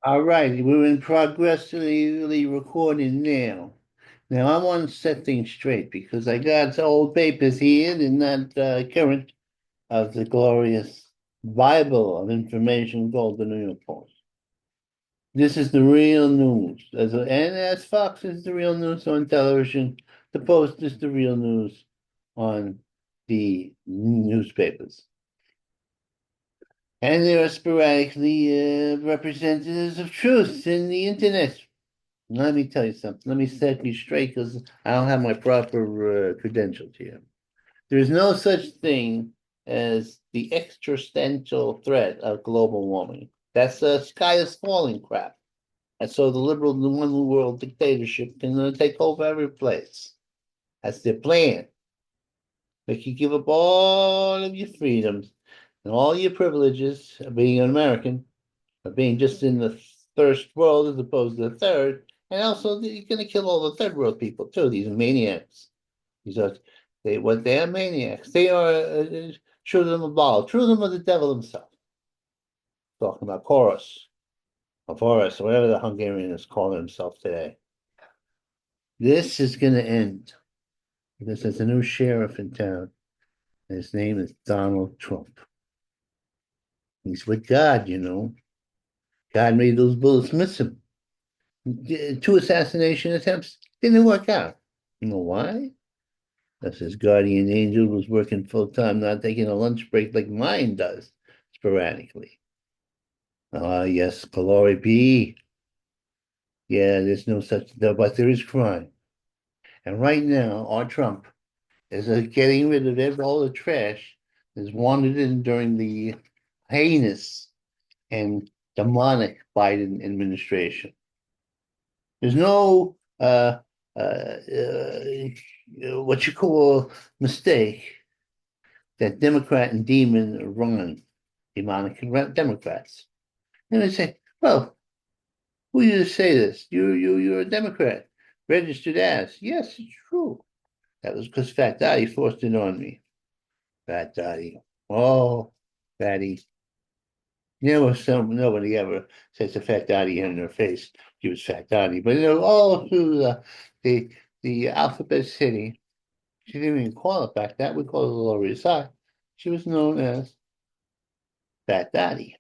All right, we're in progressively recording now. Now, I want to set things straight because I got old papers here. They're not current of the glorious Bible of information called the New York Post. This is the real news. And as Fox is the real news on television, the Post is the real news on the newspapers. And there are sporadically representatives of truth in the internet. Let me tell you something. Let me set you straight because I don't have my proper credentials here. There is no such thing as the existential threat of global warming. That's sky is falling crap. And so the liberal the one world dictatorship can take over every place. That's their plan. Make you give up all of your freedoms and all your privileges of being an American, of being just in the first world as opposed to the third. And also, you're going to kill all the third world people too. These maniacs. These are they are maniacs. They are children of Baal, children of the devil himself. Talking about Chorus, or Horus, or whatever the Hungarian is calling himself today. This is going to end because there's a new sheriff in town. And his name is Donald Trump. He's with God, you know. God made those bullets miss him. Two assassination attempts didn't work out. You know why? Because his guardian angel was working full time, not taking a lunch break like mine does sporadically. Ah, yes, glory be. Yeah, there's no such, but there is crime. And right now, our Trump is getting rid of all the trash that's wanted in during the heinous and demonic Biden administration. There's no what you call mistake that Democrat and demon run demonic Democrats. And they say, well, who you to say this? You're a Democrat, registered as. Yes, it's true. That was because Fat Daddy forced it on me. Fat Daddy. Oh, Fatty. Nobody ever says to Fat Daddy in their face. He was Fat Daddy, but all through the the alphabet city, she didn't even call it back that. We call it the Lower East Side. She was known as Fat Daddy,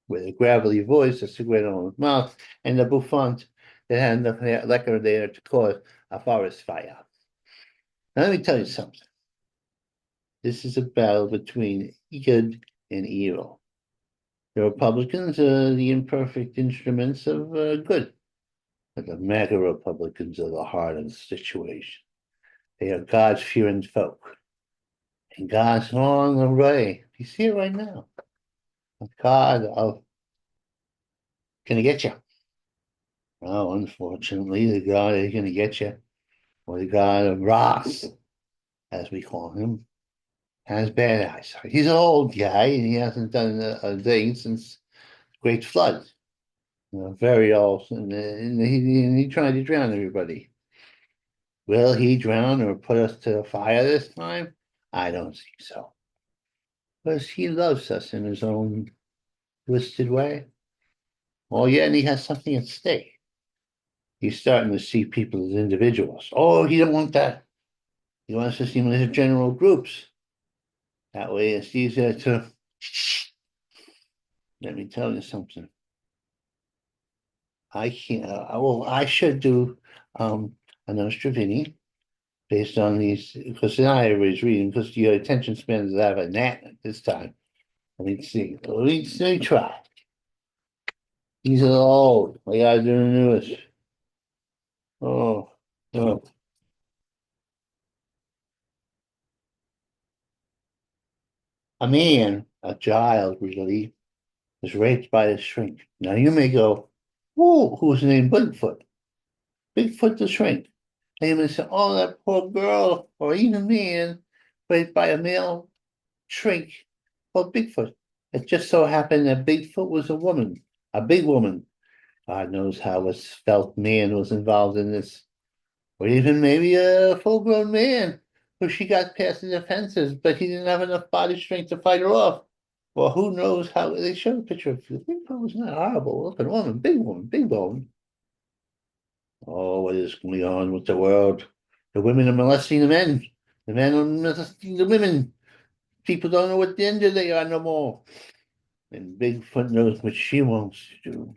with a gravelly voice, a cigarette on his mouth, and a bouffant that had enough liquor there to cause a forest fire. Now, let me tell you something. This is a battle between good and evil. The Republicans are the imperfect instruments of good, but the MAGA Republicans are the heart of the situation. They are God's fearing folk, and God's on the way. You see it right now. A God of gonna get you. Oh, unfortunately, the God is gonna get you, or the God of Ross, as we call him, has bad eyesight. He's an old guy, and he hasn't done a thing since Great Flood. Very old, and he tried to drown everybody. Will he drown or put us to the fire this time? I don't think so. Because he loves us in his own twisted way. Oh, yeah, and he has something at stake. He's starting to see people as individuals. Oh, he don't want that. He wants to see them as general groups. That way it's easier to, let me tell you something. I can't, well, I should do an Ostrovini based on these, because now I was reading, because your attention span is out of a gnat at this time. Let me see. Let me try. These are old. I gotta do the newest. Oh, oh. A man, a child really, was raped by a shrink. Now you may go, whoa, who's named Bigfoot? Bigfoot the shrink. And you may say, oh, that poor girl, or even man, raped by a male shrink called Bigfoot. It just so happened that Bigfoot was a woman, a big woman. God knows how a svelte man was involved in this. Or even maybe a full-grown man who she got past the defenses, but he didn't have enough body strength to fight her off. Well, who knows how they show a picture of the big bone was not horrible. Look at woman, big bone. Oh, what is going on with the world? The women are molesting the men. The men are molesting the women. People don't know what gender they are no more. And Bigfoot knows what she wants to do.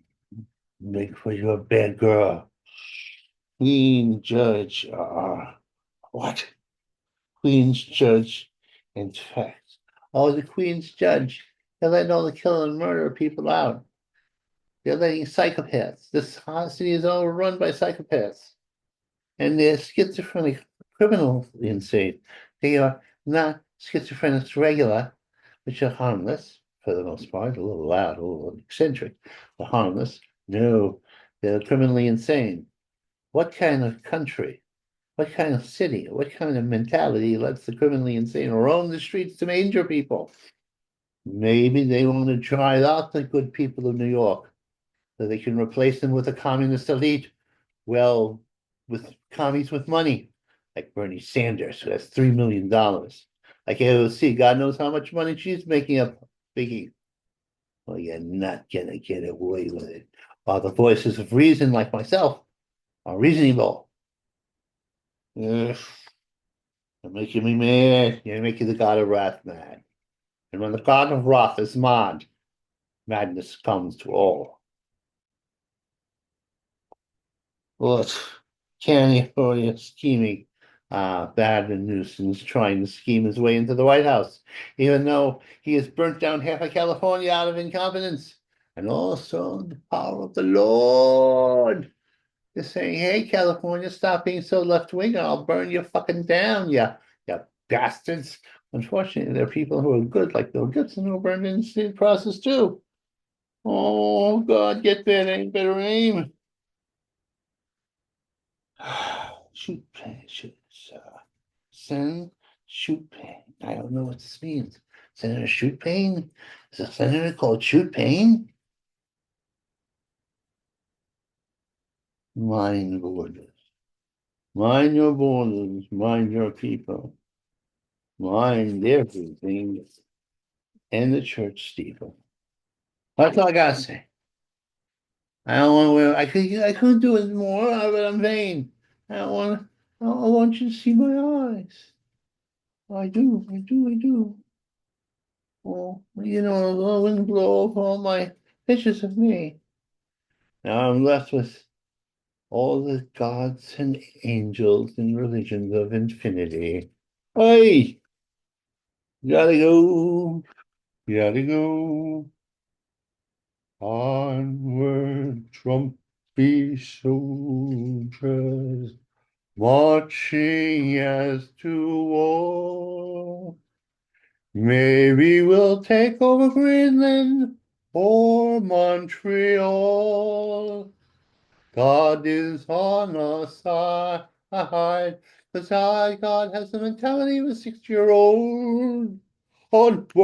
Bigfoot, you're a bad girl. Queen Judge. What? Queen's Judge. In fact. Oh, the Queen's Judge. They're letting all the killing and murder of people out. They're letting psychopaths. This city is overrun by psychopaths. And they're schizophrenic criminals insane. They are not schizophrenics regular, which are harmless for the most part, a little loud, a little eccentric, but harmless. No, they're criminally insane. What kind of country, what kind of city, what kind of mentality lets the criminally insane roam the streets to injure people? Maybe they want to try out the good people of New York so they can replace them with a communist elite. Well, with commies with money, like Bernie Sanders, who has $3 million. Like AOC, God knows how much money she's making up speaking. Well, you're not gonna get away with it. While the voices of reason, like myself, are reasonable. Ugh, you're making me mad. You're making the God of wrath mad. And when the God of wrath is mad, madness comes to all. Look, California scheming, bad and nuisance trying to scheme his way into the White House, even though he has burnt down half of California out of incompetence. And also the power of the Lord is saying, hey, California, stop being so left wing, or I'll burn you fucking down, you bastards. Unfortunately, there are people who are good, like Bill Gibson, who burned in the process too. Oh, God, get that aim, better aim. Shoot pain, shoot, send, shoot pain. I don't know what this means. Senator Shoot Pain? Is a senator called Shoot Pain? Mind borders. Mind your borders. Mind your people. Mind everything. And the church steeple. That's all I gotta say. I don't want to wear. I could do it more, but I'm vain. I don't want. I want you to see my eyes. I do. I do. I do. Oh, the wind blow off all my pictures of me. Now I'm left with all the gods and angels and religions of infinity. Hey, gotta go, gotta go. Onward, trumpy soldiers, marching as to war. Maybe we'll take over Greenland or Montreal. God is on our side, because God has the mentality of a 6-year-old. On